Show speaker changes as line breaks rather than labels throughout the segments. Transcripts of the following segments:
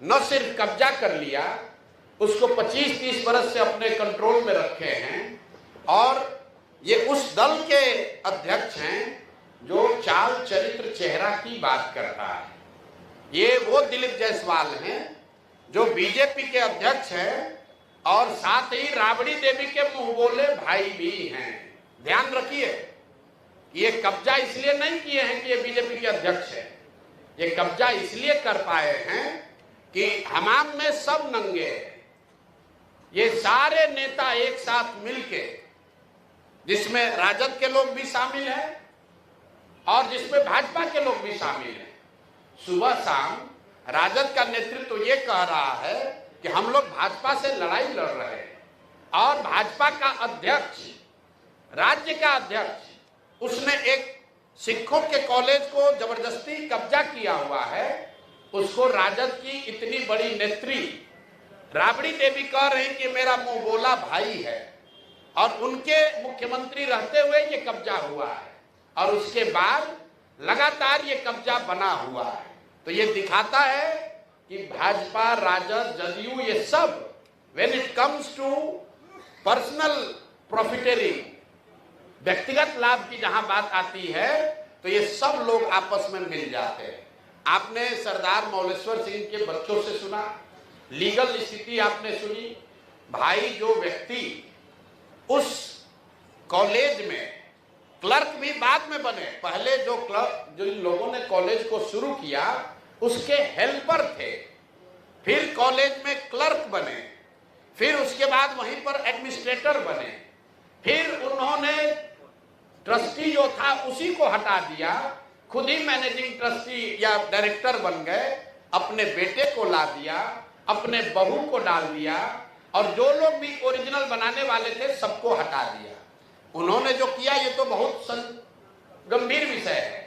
न सिर्फ कब्जा कर लिया, उसको 25-30 बरस से अपने कंट्रोल में रखे हैं। और ये उस दल के अध्यक्ष हैं जो चाल चरित्र चेहरा की बात करता है। ये वो दिलीप जायसवाल हैं जो बीजेपी के अध्यक्ष हैं और साथ ही राबड़ी देवी के मुंह बोले भाई भी हैं। ध्यान रखिए, ये कब्जा इसलिए नहीं किए हैं कि ये बीजेपी के अध्यक्ष हैं, ये कब्जा इसलिए कर पाए हैं कि हमाम में सब नंगे हैं। ये सारे नेता एक साथ मिलके, जिसमें राजद के लोग भी शामिल हैं और जिसमें भाजपा के लोग भी शामिल हैं, सुबह शाम राजद का नेतृत्व ये कह रहा है कि हम लोग भाजपा से लड़ाई लड़ रहे हैं, और भाजपा का अध्यक्ष, राज्य का अध्यक्ष, उसने एक सिखों के कॉलेज को जबरदस्ती कब्जा किया हुआ है। उसको राजद की इतनी बड़ी नेत्री राबड़ी देवी कह रही कि मेरा मुंह बोला भाई है, और उनके मुख्यमंत्री रहते हुए ये कब्जा हुआ है, और उसके बाद लगातार ये कब्जा बना हुआ है। तो ये दिखाता है कि भाजपा, राजद, जदयू, ये सब when it comes to personal profiteering, व्यक्तिगत लाभ की जहां बात आती है, तो ये सब लोग आपस में मिल जाते हैं। आपने सरदार मौलेश्वर सिंह के बच्चों से सुना, लीगल स्थिति आपने सुनी। भाई, जो व्यक्ति उस कॉलेज में क्लर्क भी बाद में बने, पहले जो इन लोगों ने कॉलेज को शुरू किया उसके हेल्पर थे, फिर कॉलेज में क्लर्क बने, फिर उसके बाद वहीं पर एडमिनिस्ट्रेटर बने, फिर उन्होंने ट्रस्टी जो था उसी को हटा दिया, खुद ही मैनेजिंग ट्रस्टी या डायरेक्टर बन गए, अपने बेटे को ला दिया, अपने बहू को डाल दिया, और जो लोग भी ओरिजिनल बनाने वाले थे सबको हटा दिया। उन्होंने जो किया ये तो बहुत गंभीर विषय है,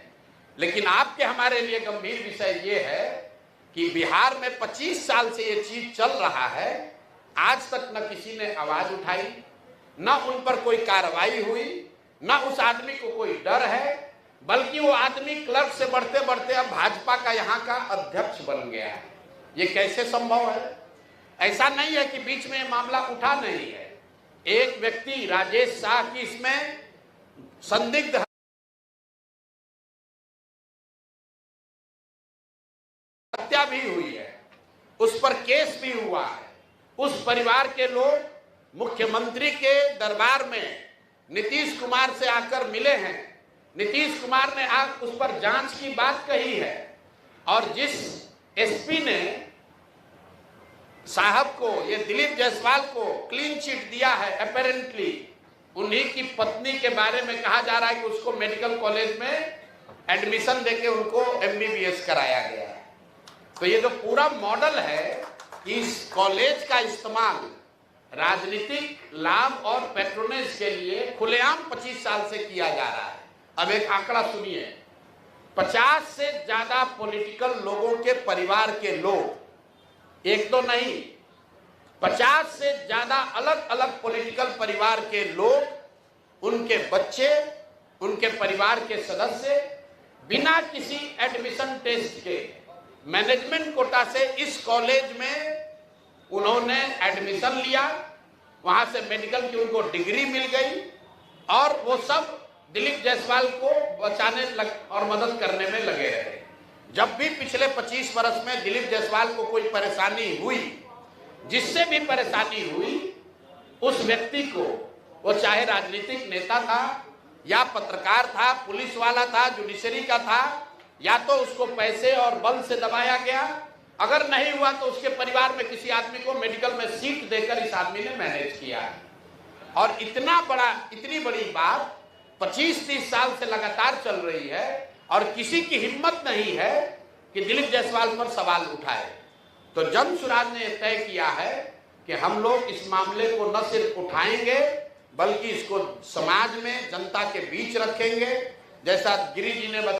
लेकिन आपके हमारे लिए गंभीर विषय ये है कि बिहार में 25 साल से ये चीज चल रहा है, आज तक न किसी ने आवाज उठाई, न उन पर कोई कार्रवाई हुई, न उस आदमी को कोई डर है, बल्कि वो आदमी क्लर्क से बढ़ते बढ़ते अब भाजपा का यहाँ का अध्यक्ष बन गया है। ये कैसे संभव है? ऐसा नहीं है कि बीच में मामला उठा नहीं है। एक व्यक्ति राजेश शाह की इसमें संदिग्ध हत्या भी हुई है, उस पर केस भी हुआ है। उस परिवार के लोग मुख्यमंत्री के दरबार में नीतीश कुमार से आकर मिले हैं, नीतीश कुमार ने उस पर जांच की बात कही है, और जिस एसपी ने साहब को, ये दिलीप जायसवाल को क्लीन चिट दिया है, अपेरेंटली उन्हीं की पत्नी के बारे में कहा जा रहा है कि उसको मेडिकल कॉलेज में एडमिशन देके उनको MBBS कराया गया है। तो ये जो पूरा मॉडल है, इस कॉलेज का इस्तेमाल राजनीतिक लाभ और पैट्रोनेज के लिए खुलेआम 25 साल से किया जा रहा है। अब एक आंकड़ा सुनिए, 50 से ज्यादा पॉलिटिकल लोगों के परिवार के लोग, एक तो नहीं, 50 से ज्यादा अलग अलग पॉलिटिकल परिवार के लोग, उनके बच्चे, उनके परिवार के सदस्य बिना किसी एडमिशन टेस्ट के मैनेजमेंट कोटा से इस कॉलेज में उन्होंने एडमिशन लिया, वहां से मेडिकल की उनको डिग्री मिल गई, और वो सब दिलीप जायसवाल को बचाने और मदद करने में लगे रहे। जब भी पिछले 25 वर्ष में दिलीप जायसवाल को कोई परेशानी हुई, जिससे भी परेशानी हुई, उस व्यक्ति को, वो चाहे राजनीतिक नेता था या पत्रकार था, पुलिस वाला था, जुडिशरी का था, या तो उसको पैसे और बल से दबाया गया, अगर नहीं हुआ तो उसके परिवार में किसी आदमी को मेडिकल में सीट देकर इस आदमी ने मैनेज किया है। और इतनी बड़ी बात 25-30 साल से लगातार चल रही है, और किसी की हिम्मत नहीं है कि दिलीप जायसवाल पर सवाल उठाए। तो जन सुराज ने तय किया है कि हम लोग इस मामले को न सिर्फ उठाएंगे, बल्कि इसको समाज में, जनता के बीच रखेंगे। जैसा गिरी जी ने